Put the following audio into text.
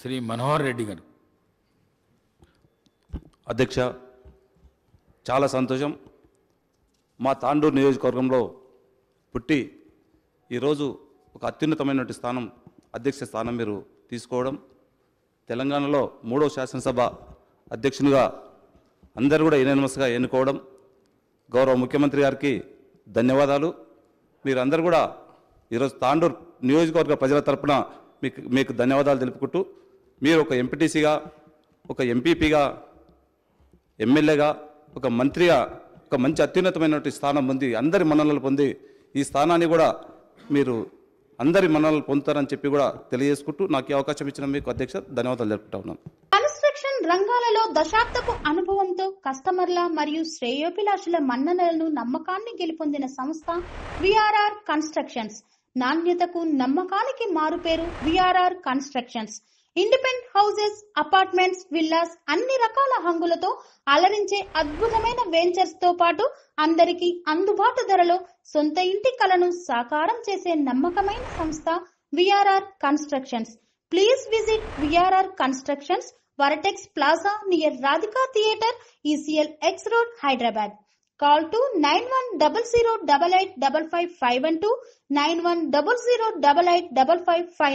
శ్రీ మనోహర్ రెడ్డి గారు. అధ్యక్ష, చాలా సంతోషం. మా తాండూరు నియోజకవర్గంలో పుట్టి ఈరోజు ఒక అత్యున్నతమైనటువంటి స్థానం, అధ్యక్ష స్థానం మీరు తీసుకోవడం, తెలంగాణలో 3వ శాసనసభ అధ్యక్షునిగా అందరూ కూడా యునానిమస్గా ఎన్నుకోవడం, గౌరవ ముఖ్యమంత్రి గారికి ధన్యవాదాలు. మీరందరూ కూడా ఈరోజు తాండూరు నియోజకవర్గ ప్రజల తరపున మీకు ధన్యవాదాలు తెలుపుకుంటూ, మీరు ఒక ఎంపీటీసీగా, ఒక ఎంపీపీగా, ఎమ్మెల్యేగా, ఒక మంత్రిగా ఒక మంచి అత్యున్నతమైనటువంటి స్థానం పొంది అందరి మన్ననలు పొంది ఈ స్థానాన్ని కూడా మీరు అందరి మన్ననలు పొందుతారని చెప్పి కూడా తెలియజేసుకుంటూ నాకు ఈ అవకాశం ఇచ్చిన మీకు అధ్యక్ష ధన్యవాదాలు తెలుపుతా ఉన్నాను. కన్స్ట్రక్షన్ రంగాలలో దశాబ్దపు అనుభవంతో కస్టమర్ల మరియు శ్రేయోభిలాషుల మన్ననలను నమ్మకాన్ని గెలుపొందిన సంస్థ విఆర్ఆర్ కన్స్ట్రక్షన్స్. నాణ్యతకు నమ్మకానికి మారుపేరు VRR constructions. Independent houses, apartments, villas అన్ని రకాల హంగులతో అలరించే అద్భుతమైన వెంచర్స్ తో పాటు అందరికీ అందుబాటు ధరలో సొంత ఇంటి కలను సాకారం చేసే నమ్మకమైన సంస్థ VRR constructions. Please visit VRR constructions, వరటెక్స్ plaza near Radhika theatre, ECL X Road, Hyderabad. Call to 910088555512, 9100885555.